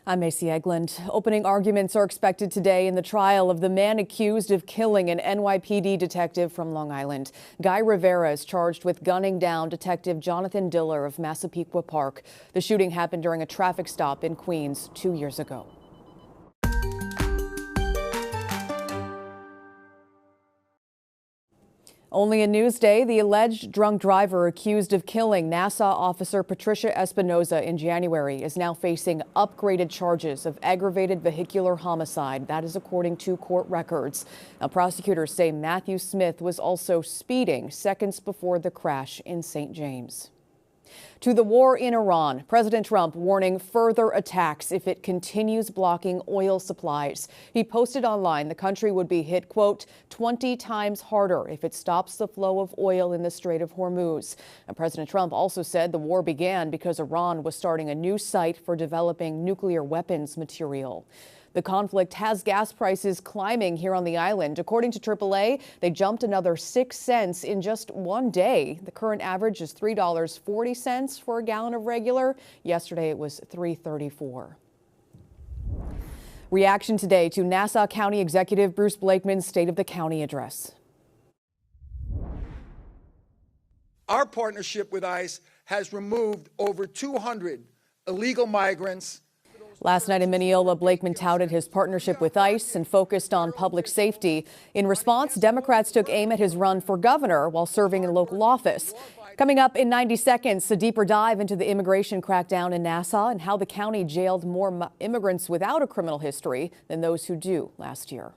I'm Macy Egland. Opening arguments are expected today in the trial of the man accused of killing an NYPD detective from Long Island. Guy Rivera is charged with gunning down Detective Jonathan Diller of Massapequa Park. The shooting happened during a traffic stop in Queens 2 years ago. Only in Newsday, the alleged drunk driver accused of killing Nassau officer Patricia Espinoza in January is now facing upgraded charges of aggravated vehicular homicide. That is according to court records. Now, prosecutors say Matthew Smith was also speeding seconds before the crash in St. James. To the war in Iran, President Trump warning further attacks if it continues blocking oil supplies. He posted online the country would be hit, quote, 20 times harder if it stops the flow of oil in the Strait of Hormuz. And President Trump also said the war began because Iran was starting a new site for developing nuclear weapons material. The conflict has gas prices climbing here on the island. According to AAA, they jumped another 6 cents in just one day. The current average is $3.40 for a gallon of regular. Yesterday, it was $3.34. Reaction today to Nassau County Executive Bruce Blakeman's State of the County address. Our partnership with ICE has removed over 200 illegal migrants. Last night in Mineola, Blakeman touted his partnership with ICE and focused on public safety. In response, Democrats took aim at his run for governor while serving in local office. Coming up in 90 seconds, a deeper dive into the immigration crackdown in Nassau and how the county jailed more immigrants without a criminal history than those who do last year.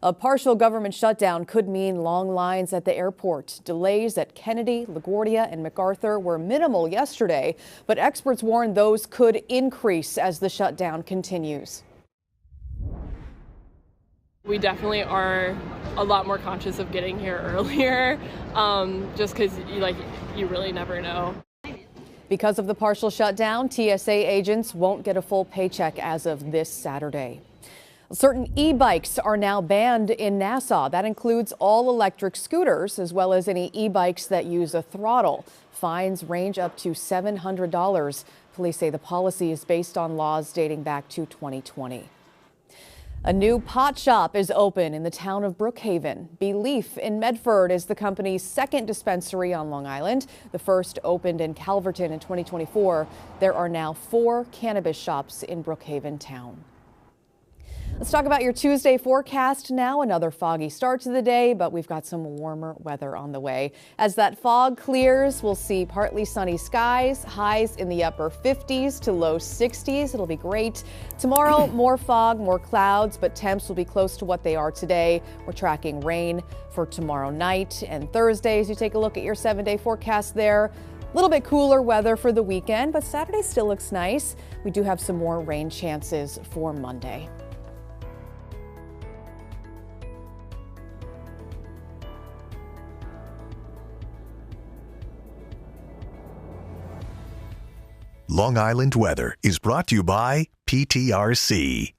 A partial government shutdown could mean long lines at the airport. Delays at Kennedy, LaGuardia, and MacArthur were minimal yesterday, but experts warn those could increase as the shutdown continues. We definitely are a lot more conscious of getting here earlier, just because you really never know. Because of the partial shutdown, TSA agents won't get a full paycheck as of this Saturday. Certain e-bikes are now banned in Nassau. That includes all electric scooters, as well as any e-bikes that use a throttle. Fines range up to $700. Police say the policy is based on laws dating back to 2020. A new pot shop is open in the town of Brookhaven. Belief in Medford is the company's second dispensary on Long Island. The first opened in Calverton in 2024. There are now 4 cannabis shops in Brookhaven town. Let's talk about your Tuesday forecast now. Another foggy start to the day, but we've got some warmer weather on the way. As that fog clears, we'll see partly sunny skies, highs in the upper 50s to low 60s. It'll be great. Tomorrow, more fog, more clouds, but temps will be close to what they are today. We're tracking rain for tomorrow night and Thursday. As you take a look at your 7-day forecast there, a little bit cooler weather for the weekend, but Saturday still looks nice. We do have some more rain chances for Monday. Long Island weather is brought to you by PTRC.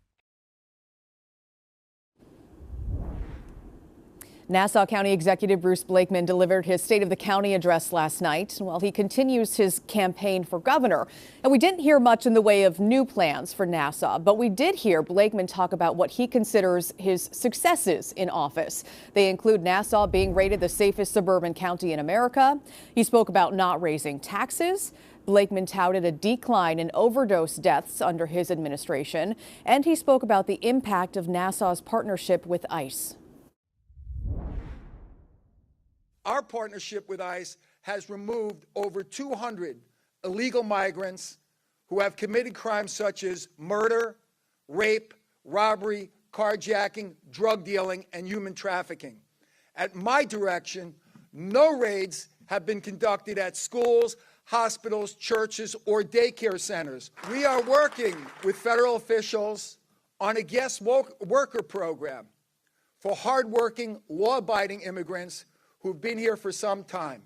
Nassau County Executive Bruce Blakeman delivered his State of the County address last night while he continues his campaign for governor. And we didn't hear much in the way of new plans for Nassau, but we did hear Blakeman talk about what he considers his successes in office. They include Nassau being rated the safest suburban county in America. He spoke about not raising taxes. Blakeman touted a decline in overdose deaths under his administration, and he spoke about the impact of Nassau's partnership with ICE. Our partnership with ICE has removed over 200 illegal migrants who have committed crimes such as murder, rape, robbery, carjacking, drug dealing, and human trafficking. At my direction, no raids have been conducted at schools, hospitals, churches, or daycare centers. We are working with federal officials on a guest worker program for hardworking, law-abiding immigrants who've been here for some time.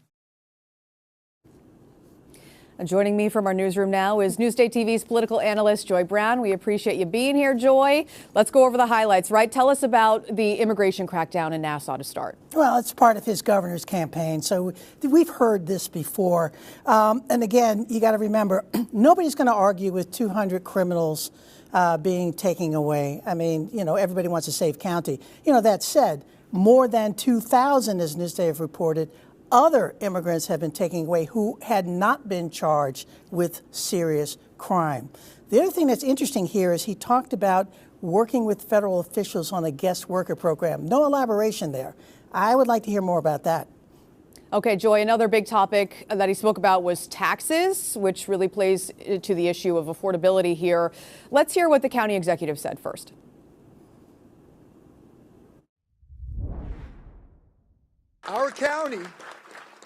Joining me from our newsroom now is Newsday TV's political analyst, Joy Brown. We appreciate you being here, Joy. Let's go over the highlights, right? Tell us about the immigration crackdown in Nassau to start. Well, it's part of his governor's campaign, so we've heard this before. And again, you got to remember, nobody's going to argue with 200 criminals being taken away. I mean, you know, everybody wants a safe county. You know, that said, more than 2,000, as Newsday have reported, other immigrants have been taken away who had not been charged with serious crime. The other thing that's interesting here is he talked about working with federal officials on a guest worker program. No elaboration there. I would like to hear more about that. Okay, Joy, another big topic that he spoke about was taxes, which really plays to the issue of affordability here. Let's hear what the county executive said first.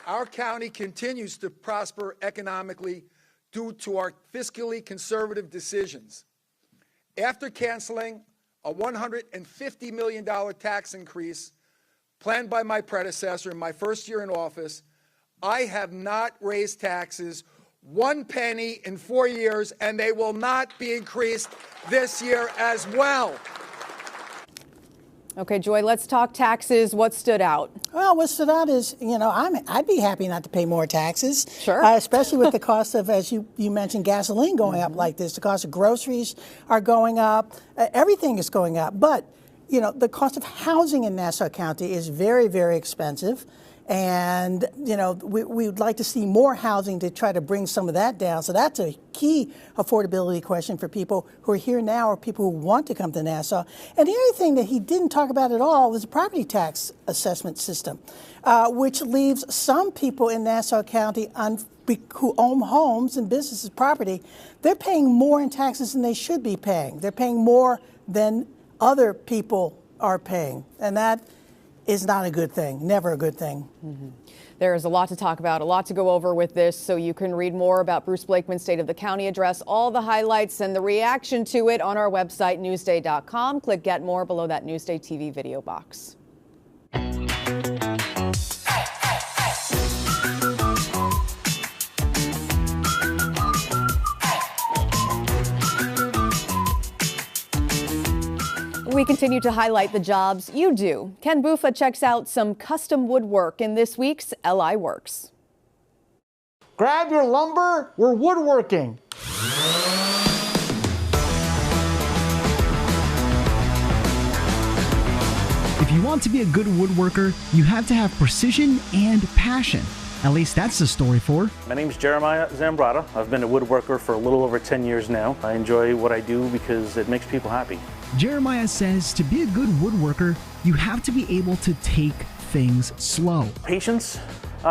Our county continues to prosper economically due to our fiscally conservative decisions. After canceling a $150 million tax increase planned by my predecessor in my first year in office, I have not raised taxes 1 penny in 4 years, and they will not be increased this year as well. Okay, Joy, let's talk taxes. What stood out? Well, what stood out is, you know, I'd be happy not to pay more taxes. Sure. Especially with the cost of, as you mentioned, gasoline going up like this. The cost of groceries are going up. Everything is going up. But, you know, the cost of housing in Nassau County is very, very expensive. And, you know, we would like to see more housing to try to bring some of that down. So that's a key affordability question for people who are here now or people who want to come to Nassau. And the other thing that he didn't talk about at all was the property tax assessment system, which leaves some people in Nassau County who own homes and businesses property, they're paying more in taxes than they should be paying. They're paying more than other people are paying. And that is not a good thing, never a good thing. Mm-hmm. There is a lot to talk about, a lot to go over with this, so you can read more about Bruce Blakeman's State of the County address, all the highlights and the reaction to it on our website, newsday.com. Click Get More below that Newsday TV video box. We continue to highlight the jobs you do. Ken Buffa checks out some custom woodwork in this week's LI Works. Grab your lumber, we're woodworking. If you want to be a good woodworker, you have to have precision and passion. At least that's the story for. My name is Jeremiah Zambrata. I've been a woodworker for a little over 10 years now. I enjoy what I do because it makes people happy. Jeremiah says to be a good woodworker, you have to be able to take things slow. Patience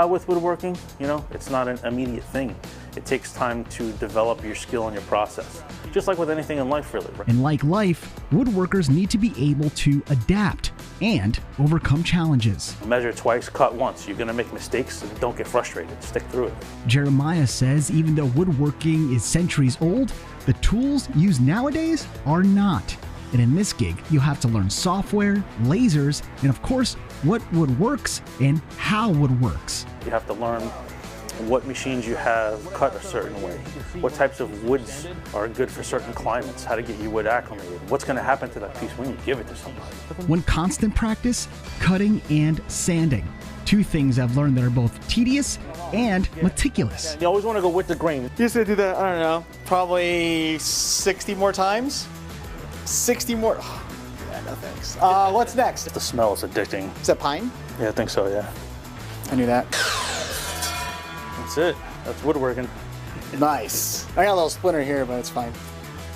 with woodworking, you know, it's not an immediate thing. It takes time to develop your skill and your process. Just like with anything in life, really. And like life, woodworkers need to be able to adapt and overcome challenges. Measure twice, cut once. You're gonna make mistakes, and don't get frustrated. Stick through it. Jeremiah says even though woodworking is centuries old, the tools used nowadays are not. And in this gig, you'll have to learn software, lasers, and of course, what wood works and how wood works. You have to learn what machines you have cut a certain way, what types of woods are good for certain climates, how to get your wood acclimated, what's going to happen to that piece when you give it to somebody. One constant practice, cutting and sanding. Two things I've learned that are both tedious and meticulous. You always want to go with the grain. Used to do that, I don't know, probably 60 more times. 60 more. Oh, yeah, no thanks. What's next? The smell is addicting. Is that pine? Yeah, I think so, yeah. I knew that. That's it. That's woodworking. Nice. I got a little splinter here, but it's fine.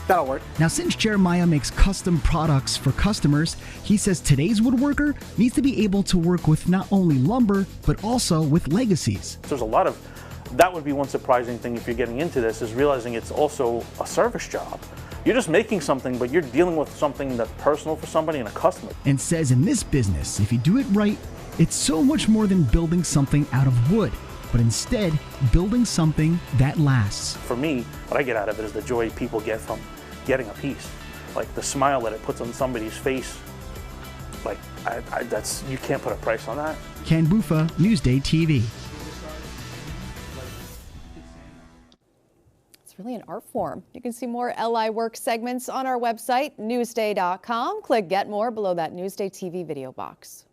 That'll work. Now, since Jeremiah makes custom products for customers, he says today's woodworker needs to be able to work with not only lumber, but also with legacies. There's a lot of, that would be one surprising thing if you're getting into this, is realizing it's also a service job. You're just making something, but you're dealing with something that's personal for somebody and a customer. And says in this business, if you do it right, it's so much more than building something out of wood, but instead building something that lasts. For me, what I get out of it is the joy people get from getting a piece. Like the smile that it puts on somebody's face. Like, that's, you can't put a price on that. Ken Buffa, Newsday TV. It's really an art form. You can see more LI Work segments on our website, Newsday.com. Click Get More below that Newsday TV video box.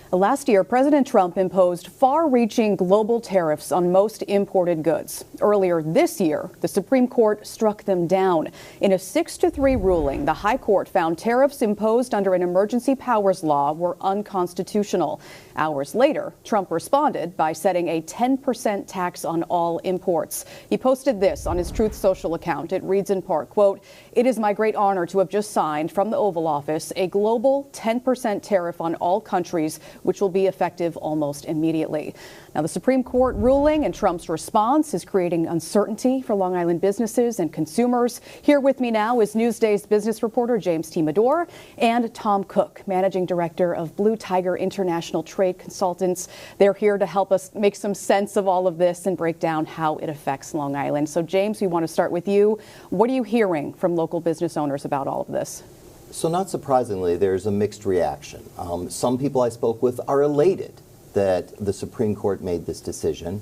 Last year, President Trump imposed far-reaching global tariffs on most imported goods. Earlier this year, the Supreme Court struck them down. In a 6-3 ruling, the High Court found tariffs imposed under an emergency powers law were unconstitutional. Hours later, Trump responded by setting a 10% tax on all imports. He posted this on his Truth Social account. It reads in part, quote, "It is my great honor to have just signed from the Oval Office a global 10% tariff on all countries, which will be effective almost immediately." Now, the Supreme Court ruling and Trump's response is creating uncertainty for Long Island businesses and consumers. Here with me now is Newsday's business reporter James T. Medore and Tom Cook, Managing Director of Blue Tiger International Trade Consultants. They're here to help us make some sense of all of this and break down how it affects Long Island. So, James, we want to start with you. What are you hearing from local business owners about all of this? So not surprisingly, there's a mixed reaction. Some people I spoke with are elated that the Supreme Court made this decision.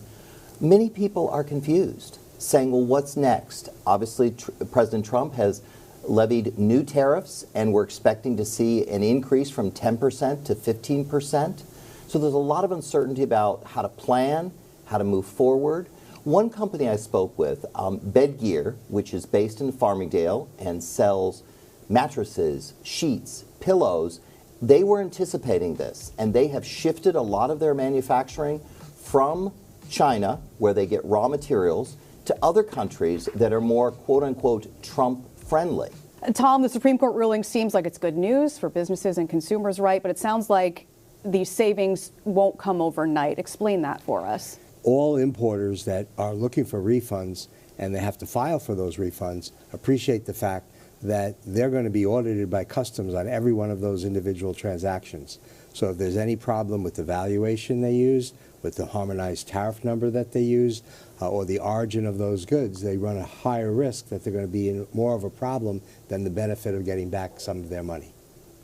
Many people are confused, saying, well, what's next? Obviously, President Trump has levied new tariffs, and we're expecting to see an increase from 10% to 15%. So there's a lot of uncertainty about how to plan, how to move forward. One company I spoke with, Bed Gear, which is based in Farmingdale and sells mattresses, sheets, pillows, they were anticipating this, and they have shifted a lot of their manufacturing from China, where they get raw materials, to other countries that are more quote-unquote Trump-friendly. Tom, the Supreme Court ruling seems like it's good news for businesses and consumers, right? But it sounds like these savings won't come overnight. Explain that for us. All importers that are looking for refunds and they have to file for those refunds appreciate the fact that they're going to be audited by customs on every one of those individual transactions. So if there's any problem with the valuation they used, with the harmonized tariff number that they used, or the origin of those goods, they run a higher risk that they're going to be in more of a problem than the benefit of getting back some of their money.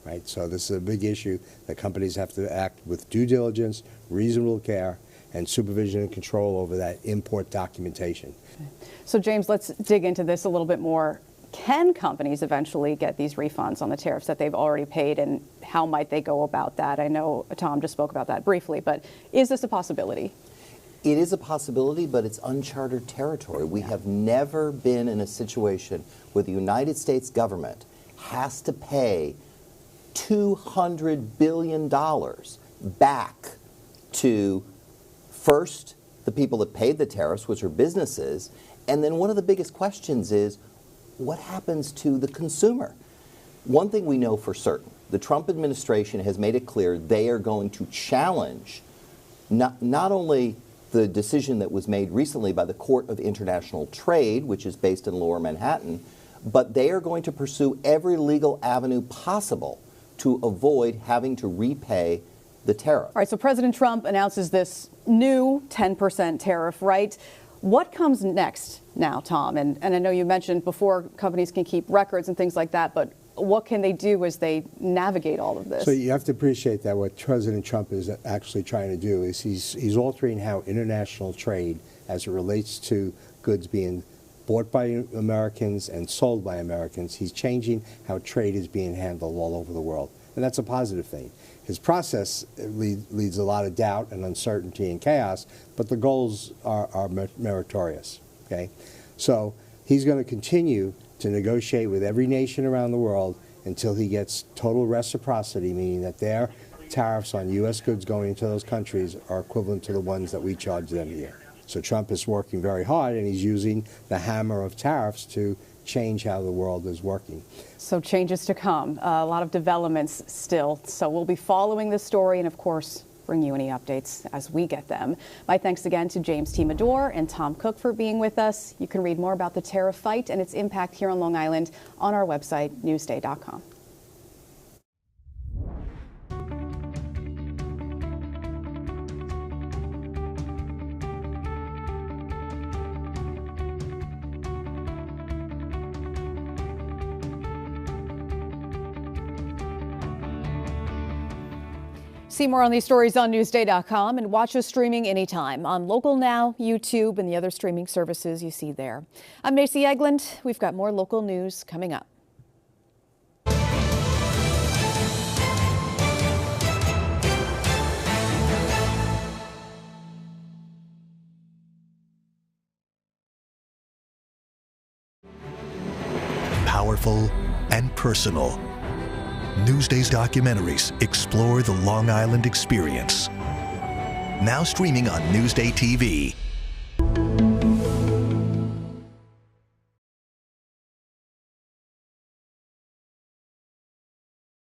Right? So this is a big issue that companies have to act with due diligence, reasonable care, and supervision and control over that import documentation. So James, let's dig into this a little bit more. Can companies eventually get these refunds on the tariffs that they've already paid, and how might they go about that? I know Tom just spoke about that briefly, but is this a possibility? It is a possibility, but it's uncharted territory. We have never been in a situation where the United States government has to pay $200 billion back to, first, the people that paid the tariffs, which are businesses, and then one of the biggest questions is, what happens to the consumer? One thing we know for certain, the Trump administration has made it clear they are going to challenge not only the decision that was made recently by the Court of International Trade, which is based in Lower Manhattan, but they are going to pursue every legal avenue possible to avoid having to repay the tariff. All right, so President Trump announces this new 10% tariff, right? What comes next now, Tom? And I know you mentioned before companies can keep records and things like that, but what can they do as they navigate all of this? So you have to appreciate that what President Trump is actually trying to do is he's altering how international trade, as it relates to goods being bought by Americans and sold by Americans, he's changing how trade is being handled all over the world. And that's a positive thing. His process leads a lot of doubt and uncertainty and chaos, but the goals are meritorious. Okay? So he's going to continue to negotiate with every nation around the world until he gets total reciprocity, meaning that their tariffs on U.S. goods going into those countries are equivalent to the ones that we charge them here. So Trump is working very hard, and he's using the hammer of tariffs to change how the world is working. So changes to come, a lot of developments still. So we'll be following this story and, of course, bring you any updates as we get them. My thanks again to James T. Medore and Tom Cook for being with us. You can read more about the tariff fight and its impact here on Long Island on our website, Newsday.com. See more on these stories on Newsday.com and watch us streaming anytime on Local Now, YouTube, and the other streaming services you see there. I'm Macy Eglund. We've got more local news coming up. Powerful and personal. Newsday's documentaries explore the Long Island experience. Now streaming on Newsday TV.